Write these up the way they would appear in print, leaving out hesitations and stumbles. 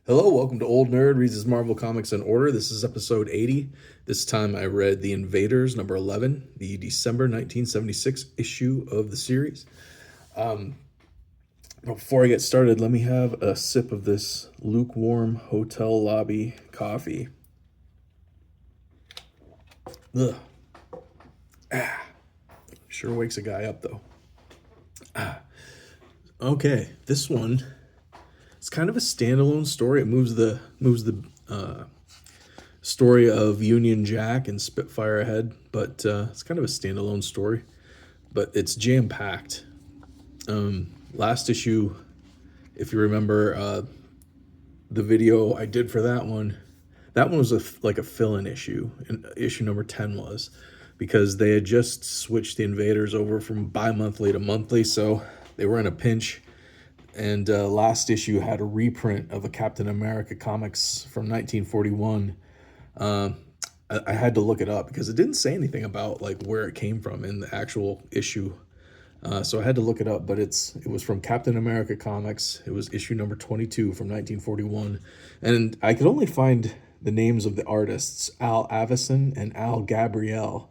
Hello, welcome to Old Nerd Reads His Marvel Comics in Order. This is episode 80. This time I read The Invaders, number 11, the December 1976 issue of the series. Before I get started, let me have a sip of this lukewarm hotel lobby coffee. Ugh. Sure wakes a guy up, though. Okay, this one, it's kind of a standalone story. It moves the story of Union Jack and Spitfire ahead, but it's kind of a standalone story. But it's jam packed. Last issue, if you remember the video I did for that one was like a fill-in issue. And issue number 10 was, because they had just switched the Invaders over from bi-monthly to monthly, so they were in a pinch. And last issue had a reprint of a Captain America comics from 1941. I had to look it up because it didn't say anything about like where it came from in the actual issue. So I had to look it up, but it was from Captain America Comics. It was issue number 22 from 1941. And I could only find the names of the artists, Al Avison and Al Gabriel.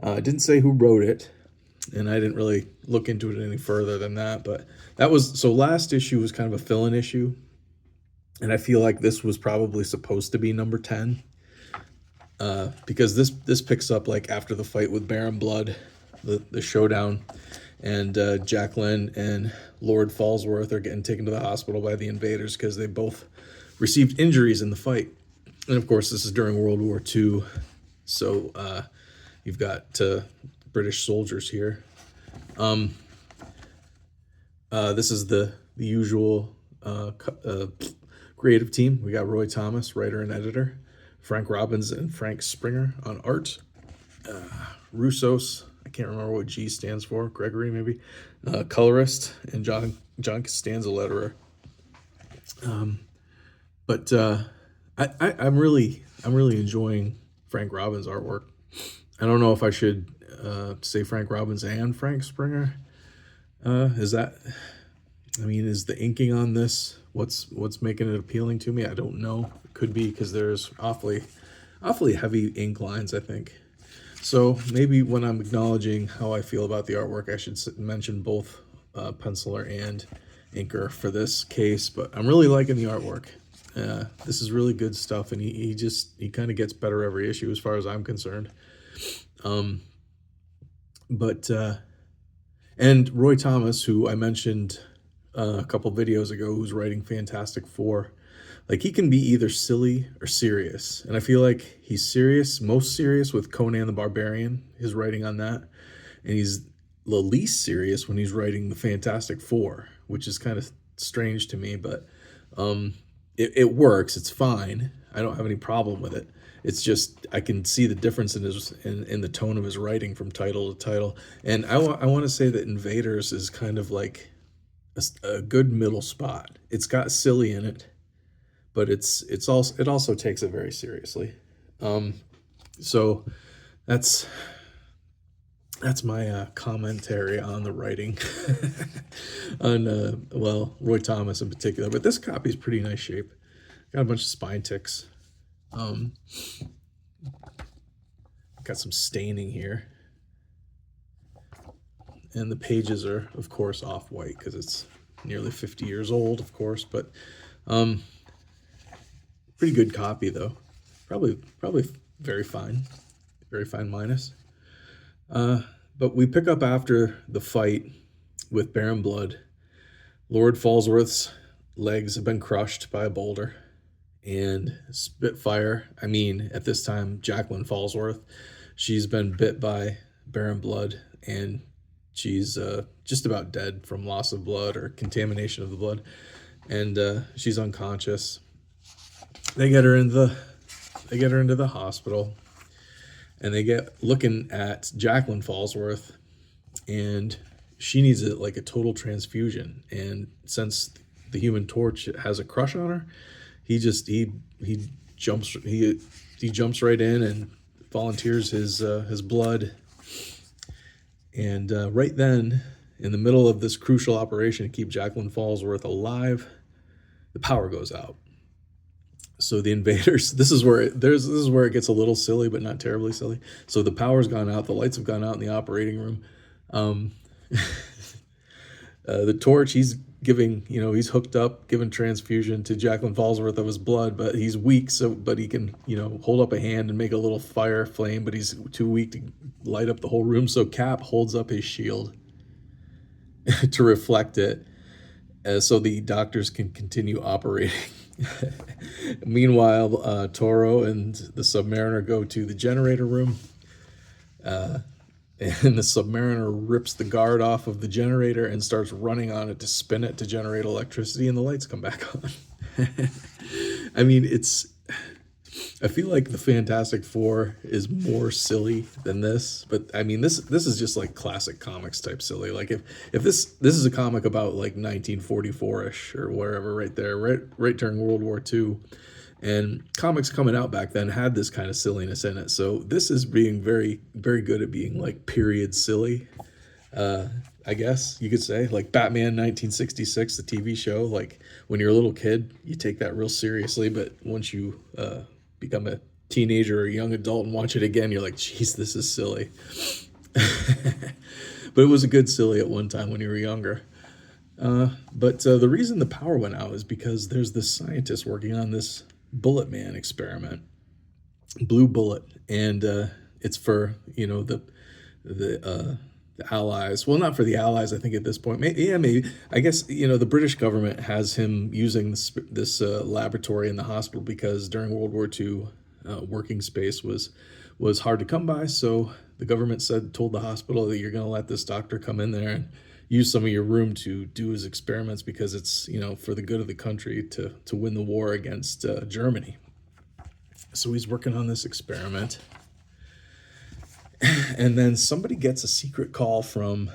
It didn't say who wrote it, and I didn't really look into it any further than that. But so last issue was kind of a fill-in issue, and I feel like this was probably supposed to be number 10. Because this picks up like after the fight with Baron Blood, the showdown, and Jacqueline and Lord Falsworth are getting taken to the hospital by the Invaders because they both received injuries in the fight. And of course, this is during World War II, so you've got British soldiers here. This is the usual creative team. We got Roy Thomas, writer and editor, Frank Robbins and Frank Springer on art, Russos, I can't remember what G stands for, Gregory maybe, colorist, and John Costanza, letterer. But I'm really enjoying Frank Robbins' artwork. I don't know if I should say Frank Robbins and Frank Springer. Is the inking on this what's making it appealing to me? I don't know. It could be because there's awfully heavy ink lines, I think. So maybe when I'm acknowledging how I feel about the artwork, I should mention both penciler and inker for this case. But I'm really liking the artwork. This is really good stuff, and he kind of gets better every issue as far as I'm concerned. And Roy Thomas, who I mentioned a couple videos ago, who's writing Fantastic Four, like he can be either silly or serious, and I feel like he's most serious with Conan the Barbarian, his writing on that, and he's the least serious when he's writing the Fantastic Four, which is kind of strange to me, but it works. It's fine. I don't have any problem with it. It's just I can see the difference in the tone of his writing from title to title, and I want to say that Invaders is kind of like a good middle spot. It's got silly in it, but it also takes it very seriously. So that's my commentary on the writing on Roy Thomas in particular. But this copy is pretty nice shape. Got a bunch of spine ticks. Got some staining here, and the pages are of course off-white because it's nearly 50 years old, of course, but pretty good copy though. Probably very fine minus. But we pick up after the fight with Baron Blood. Lord Falsworth's legs have been crushed by a boulder, and Spitfire, at this time Jacqueline Falsworth, she's been bit by Baron Blood, and she's just about dead from loss of blood or contamination of the blood, and she's unconscious. They get her into the hospital, and they get looking at Jacqueline Falsworth, and she needs a total transfusion. And since the Human Torch has a crush on her, he jumps right in and volunteers his blood. And right then, in the middle of this crucial operation to keep Jacqueline Falsworth alive, the power goes out. So the invaders, this is where it gets a little silly, but not terribly silly. So the power's gone out, the lights have gone out in the operating room. Um, the torch, he's giving, he's hooked up, giving transfusion to Jacqueline Fallsworth of his blood, but he's weak. So, but he can, hold up a hand and make a little fire flame, but he's too weak to light up the whole room. So Cap holds up his shield to reflect it, so the doctors can continue operating. Meanwhile, Toro and the Submariner go to the generator room, and the Submariner rips the guard off of the generator and starts running on it to spin it to generate electricity, and the lights come back on. I mean, I feel like the Fantastic Four is more silly than this, but I mean, this is just like classic comics type silly. Like if this is a comic about like 1944-ish or wherever, right there, right during World War II, and comics coming out back then had this kind of silliness in it. So this is being very, very good at being like period silly. I guess you could say, like Batman 1966, the TV show. Like when you're a little kid, you take that real seriously, but once you become a teenager or a young adult and watch it again, you're like, geez, this is silly. But it was a good silly at one time when you were younger. But the reason the power went out is because there's this scientist working on this Bullet Man experiment, Blue Bullet, and it's for the Allies. Well, not for the Allies, I think at this point. Maybe. I guess the British government has him using this laboratory in the hospital because during World War II, working space was hard to come by. So the government told the hospital that you're going to let this doctor come in there and use some of your room to do his experiments because it's for the good of the country to win the war against Germany. So he's working on this experiment. And then somebody gets a secret call from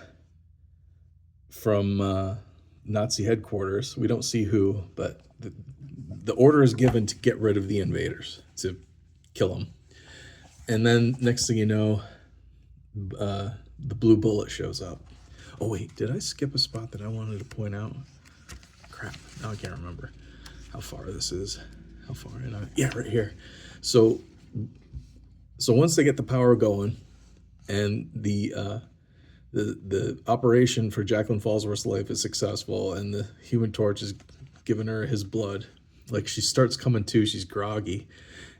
Nazi headquarters. We don't see who, but the order is given to get rid of the invaders, to kill them. And then next thing you know, the Blue Bullet shows up. Oh wait, did I skip a spot that I wanted to point out? Crap, now I can't remember how far this is. How far in? Yeah, right here. So once they get the power going, and the operation for Jacqueline Fallsworth's life is successful, and the Human Torch is giving her his blood. Like she starts coming to, she's groggy,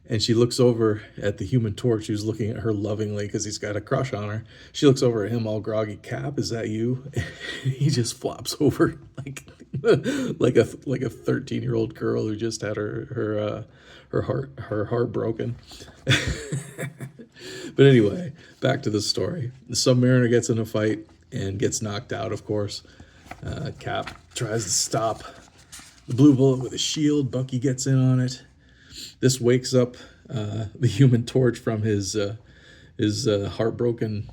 and she looks over at the Human Torch, who's looking at her lovingly because he's got a crush on her. She looks over at him all groggy. Cap, is that you? He just flops over like a 13-year-old girl who just had her heart broken. But anyway, back to the story. The Submariner gets in a fight and gets knocked out, of course. Cap tries to stop the Blue Bullet with a shield. Bucky gets in on it. This wakes up the Human Torch from his heartbroken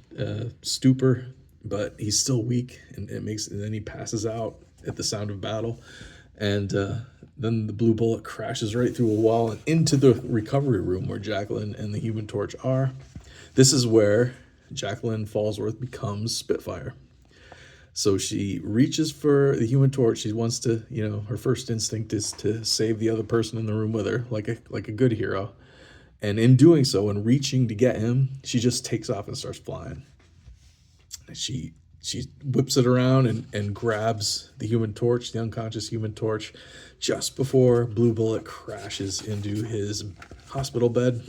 stupor, but he's still weak, and then he passes out at the sound of battle. And then the Blue Bullet crashes right through a wall and into the recovery room where Jacqueline and the Human Torch are. This is where Jacqueline Fallsworth becomes Spitfire. So she reaches for the Human Torch. She wants to, her first instinct is to save the other person in the room with her, like a good hero. And in doing so, and reaching to get him, she just takes off and starts flying. She whips it around and grabs the Human Torch, the unconscious Human Torch, just before Blue Bullet crashes into his hospital bed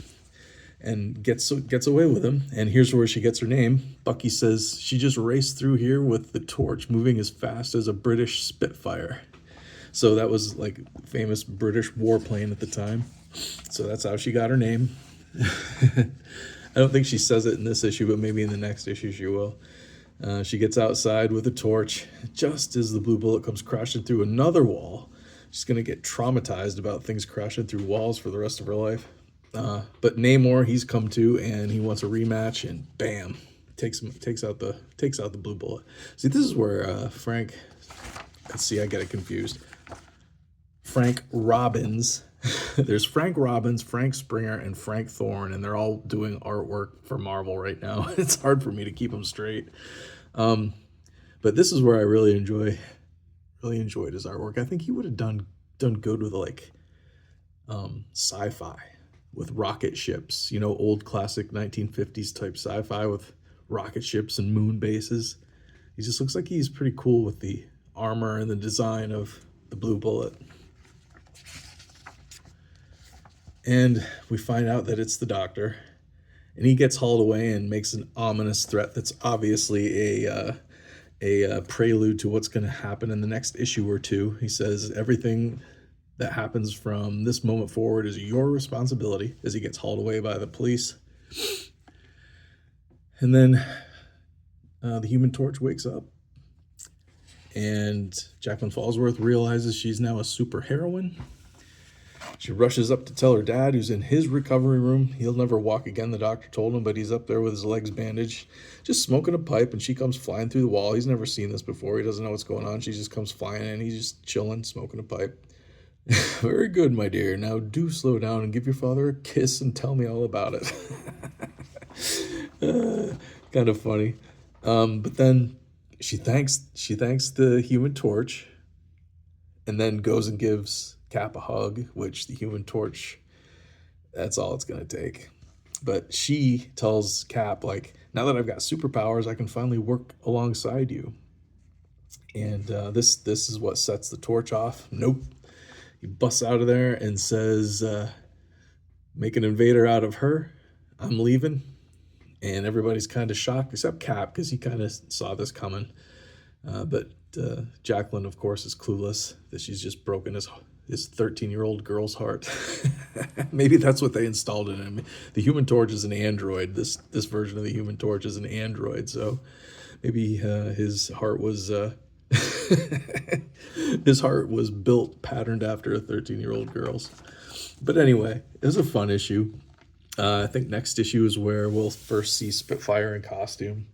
and gets away with him. And here's where she gets her name. Bucky says she just raced through here with the torch, moving as fast as a British Spitfire. So that was like famous British warplane at the time. So that's how she got her name. I don't think she says it in this issue, but maybe in the next issue she will. She gets outside with a torch just as the Blue Bullet comes crashing through another wall. She's going to get traumatized about things crashing through walls for the rest of her life. But Namor, he's come to, and he wants a rematch, and bam, takes out the Blue Bullet. See, this is where Frank. Let's see, I get it confused. Frank Robbins. There's Frank Robbins, Frank Springer, and Frank Thorne, and they're all doing artwork for Marvel right now. It's hard for me to keep them straight. But this is where I really enjoyed his artwork. I think he would have done good with like sci-fi with rocket ships, you know, old classic 1950s type sci-fi with rocket ships and moon bases. He just looks like he's pretty cool with the armor and the design of the Blue Bullet. And we find out that it's the Doctor, and he gets hauled away and makes an ominous threat that's obviously a prelude to what's going to happen in the next issue or two. He says everything that happens from this moment forward is your responsibility, as he gets hauled away by the police. And then the Human Torch wakes up, and Jacqueline Fallsworth realizes she's now a super heroine. She rushes up to tell her dad, who's in his recovery room. He'll never walk again, the doctor told him, but he's up there with his legs bandaged, just smoking a pipe, and she comes flying through the wall. He's never seen this before. He doesn't know what's going on. She just comes flying in. He's just chilling, smoking a pipe. Very good, my dear. Now do slow down and give your father a kiss and tell me all about it. Kind of funny. But then she thanks the Human Torch, and then goes and gives Cap a hug, which the Human Torch, that's all it's gonna take. But she tells Cap, like, now that I've got superpowers, I can finally work alongside you. And this is what sets the Torch off. Nope. He busts out of there and says, make an invader out of her. I'm leaving. And everybody's kind of shocked, except Cap, because he kind of saw this coming. But Jacqueline, of course, is clueless that she's just broken his 13-year-old girl's heart. Maybe that's what they installed in him. The Human Torch is an android. This version of the Human Torch is an android. So maybe his heart was his heart was built, patterned after a 13-year-old girl's. But anyway, it was a fun issue. I think next issue is where we'll first see Spitfire in costume,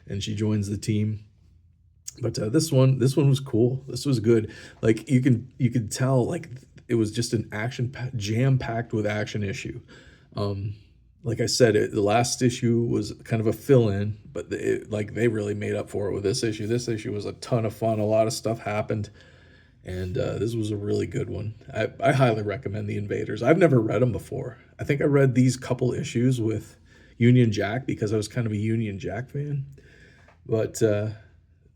and she joins the team. But this one was cool. This was good. Like you could tell, like it was just an jam packed with action issue. Like I said, the last issue was kind of a fill in, but they really made up for it with this issue. This issue was a ton of fun. A lot of stuff happened, and this was a really good one. I highly recommend the Invaders. I've never read them before. I think I read these couple issues with Union Jack because I was kind of a Union Jack fan, but.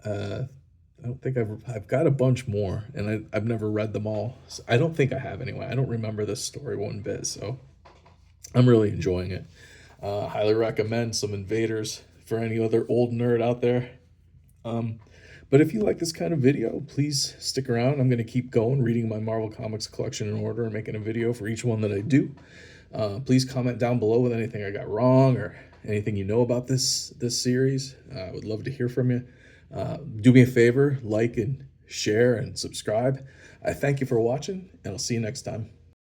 I don't think I've got a bunch more, and I've never read them all. So I don't think I have anyway. I don't remember this story one bit, so I'm really enjoying it. Highly recommend some Invaders for any other old nerd out there. But if you like this kind of video, please stick around. I'm going to keep going, reading my Marvel Comics collection in order and making a video for each one that I do. Please comment down below with anything I got wrong or anything you know about this series. I would love to hear from you. Do me a favor, like and share and subscribe. I thank you for watching, and I'll see you next time.